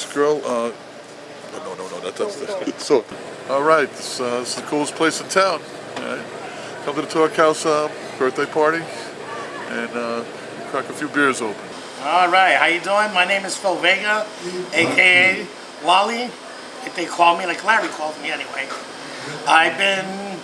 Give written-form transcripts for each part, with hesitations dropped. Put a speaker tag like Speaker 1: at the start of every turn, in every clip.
Speaker 1: this girl. No, that's the so. All right, this is the coolest place in town. All right. Come to the Talkhouse birthday party and crack a few beers open.
Speaker 2: All right, how you doing? My name is Phil Vega, aka Wally, if they call me, like Larry calls me anyway. I've been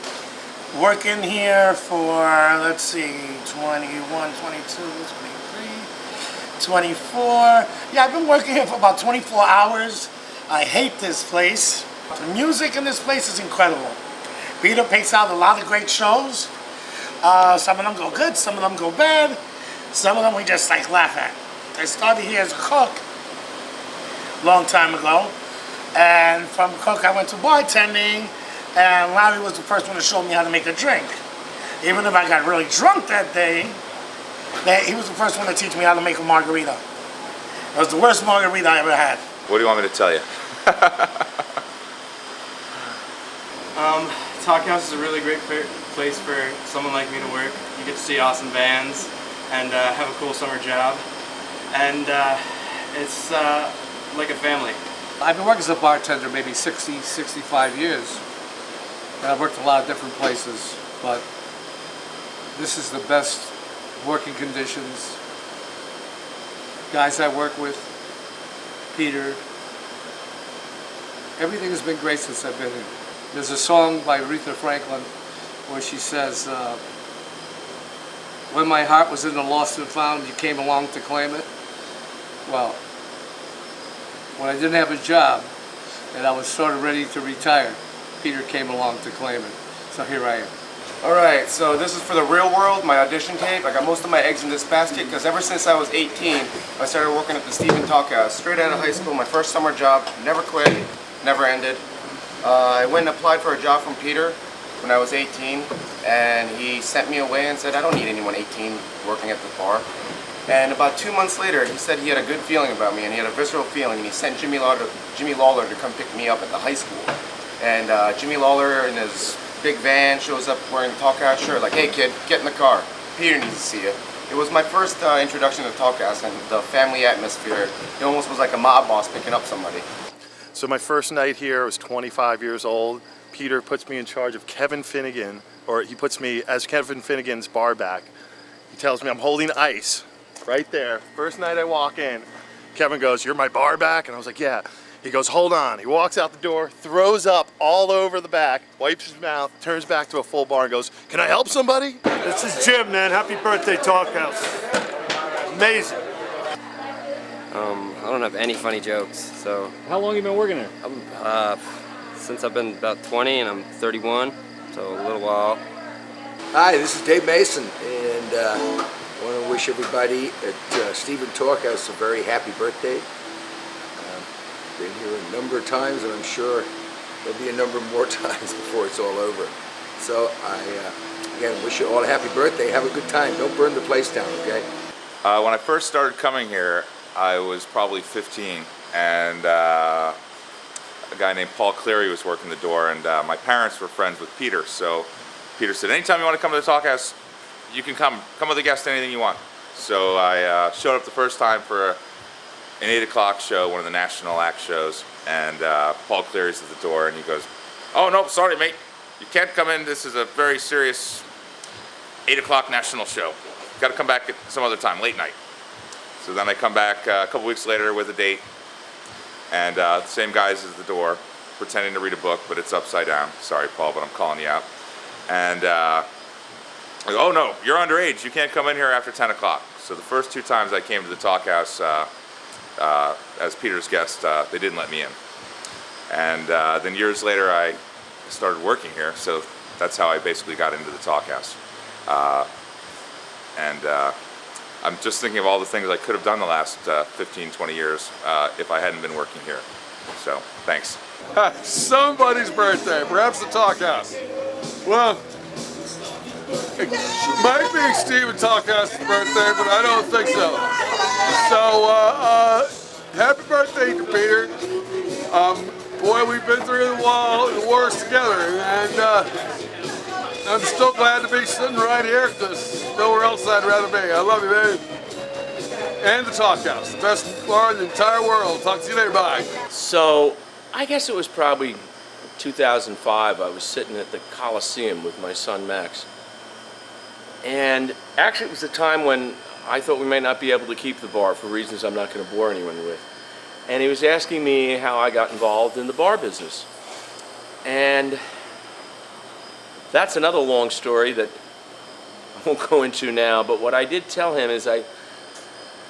Speaker 2: working here for, let's see, 21, 22, 23, 24. Yeah, I've been working here for about 24 hours. I hate this place. The music in this place is incredible. Peter takes out a lot of great shows. Some of them go good, some of them go bad. Some of them we just like laugh at. I started here as a cook a long time ago. And from cook I went to bartending, and Larry was the first one to show me how to make a drink. Even if I got really drunk that day, he was the first one to teach me how to make a margarita. It was the worst margarita I ever had.
Speaker 3: What do you want me to tell you?
Speaker 4: Talkhouse is a really great place for someone like me to work. You get to see awesome bands and have a cool summer job. And it's like a family.
Speaker 5: I've been working as a bartender maybe 60, 65 years. And I've worked a lot of different places, but this is the best working conditions. Guys I work with, Peter, everything has been great since I've been here. There's a song by Aretha Franklin where she says, when my heart was in the lost and found, you came along to claim it. Well, when I didn't have a job and I was sort of ready to retire, Peter came along to claim it. So here I am.
Speaker 6: Alright, so this is for the real world, my audition tape. I got most of my eggs in this basket because ever since I was 18, I started working at the Stephen Talkhouse. Straight out of high school, my first summer job, never quit, never ended. I went and applied for a job from Peter when I was 18, and he sent me away and said, I don't need anyone 18 working at the bar. And about 2 months later, he said he had a good feeling about me, and he had a visceral feeling, and he sent Jimmy Lawler to come pick me up at the high school. And Jimmy Lawler in his big van shows up wearing a Talkhouse shirt, like, hey kid, get in the car. Peter needs to see you. It was my first introduction to Talkhouse and the family atmosphere. It almost was like a mob boss picking up somebody.
Speaker 7: So my first night here, I was 25 years old. Peter puts me in charge of Kevin Finnegan, or he puts me as Kevin Finnegan's bar back. He tells me I'm holding ice right there. First night I walk in, Kevin goes, you're my bar back? And I was like, yeah. He goes, hold on. He walks out the door, throws up all over the back, wipes his mouth, turns back to a full bar and goes, can I help somebody?
Speaker 8: This is Jim, man. Happy birthday, Talkhouse. Amazing.
Speaker 9: I don't have any funny jokes, so.
Speaker 10: How long have you been working here?
Speaker 9: Since I've been about 20 and I'm 31, so a little while.
Speaker 11: Hi, this is Dave Mason, and I want to wish everybody at Stephen Talkhouse a very happy birthday. Been here a number of times, and I'm sure there'll be a number more times before it's all over. So I, again, wish you all a happy birthday. Have a good time. Don't burn the place down, okay?
Speaker 3: When I first started coming here, I was probably 15, and a guy named Paul Cleary was working the door, and my parents were friends with Peter. So Peter said, anytime you want to come to the Talkhouse, you can come with a guest, anything you want. So I showed up the first time for an 8 o'clock show, one of the national act shows, and Paul Cleary's at the door, and he goes, oh no, sorry mate, you can't come in, this is a very serious 8 o'clock national show. Got to come back at some other time, late night. So then I come back a couple weeks later with a date, and the same guy's at the door, pretending to read a book, but it's upside down. Sorry Paul, but I'm calling you out. And I go, oh no, you're underage, you can't come in here after 10 o'clock. So the first 2 times I came to the Talkhouse as Peter's guest, they didn't let me in. And then years later I started working here, so that's how I basically got into the Talkhouse. I'm just thinking of all the things I could have done the last 15, 20 years if I hadn't been working here. So, thanks.
Speaker 1: Somebody's birthday, perhaps the Talkhouse. Well, it might be Stephen Talkhouse's birthday, but I don't think so. So, happy birthday to Peter. Boy, we've been through the wars together, and I'm still glad to be sitting right here because nowhere else I'd rather be. I love you, baby.
Speaker 10: and the Talkhouse, the best bar in the entire world. Talk to you later. Bye.
Speaker 12: So, I guess it was probably 2005. I was sitting at the Coliseum with my son Max. And actually, it was a time when I thought we might not be able to keep the bar for reasons I'm not going to bore anyone with. And he was asking me how I got involved in the bar business. And that's another long story that I won't go into now, but what I did tell him is I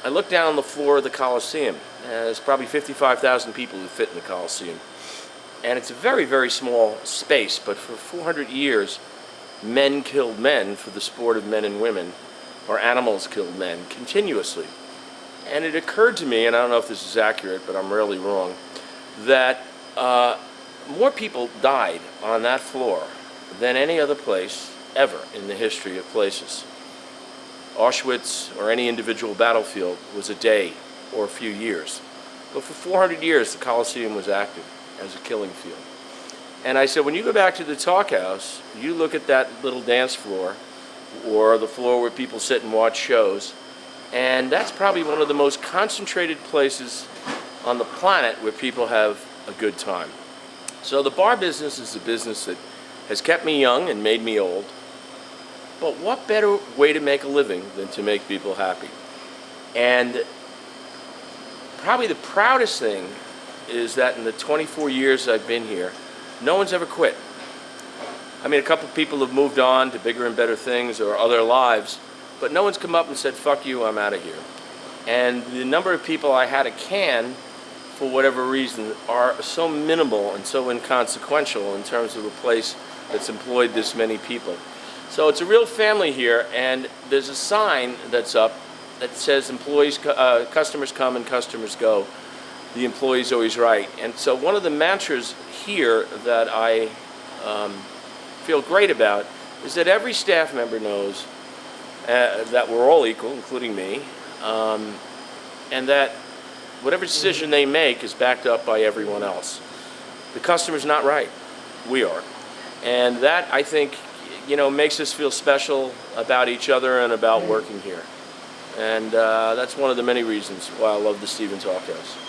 Speaker 12: looked down on the floor of the Coliseum. There's probably 55,000 people who fit in the Coliseum. And it's a very, very small space, but for 400 years, men killed men for the sport of men and women, or animals killed men, continuously. And it occurred to me, and I don't know if this is accurate, but I'm rarely wrong, that more people died on that floor than any other place ever in the history of places. Auschwitz or any individual battlefield was a day or a few years. But for 400 years, the Coliseum was active as a killing field. And I said, when you go back to the Talkhouse, you look at that little dance floor, or the floor where people sit and watch shows, and that's probably one of the most concentrated places on the planet where people have a good time. So the bar business is a business that has kept me young and made me old. But what better way to make a living than to make people happy? And probably the proudest thing is that in the 24 years I've been here, no one's ever quit. I mean, a couple people have moved on to bigger and better things or other lives, but no one's come up and said, fuck you, I'm out of here. And the number of people I had a can, for whatever reason, are so minimal and so inconsequential in terms of a place that's employed this many people. So it's a real family here, and there's a sign that's up that says customers come and customers go. The employee's always right. And so one of the mantras here that I feel great about is that every staff member knows that we're all equal, including me, and that whatever decision they make is backed up by everyone else. The customer's not right. We are. And that, I think, makes us feel special about each other and about working here. And that's one of the many reasons why I love the Stephen Talkhouse.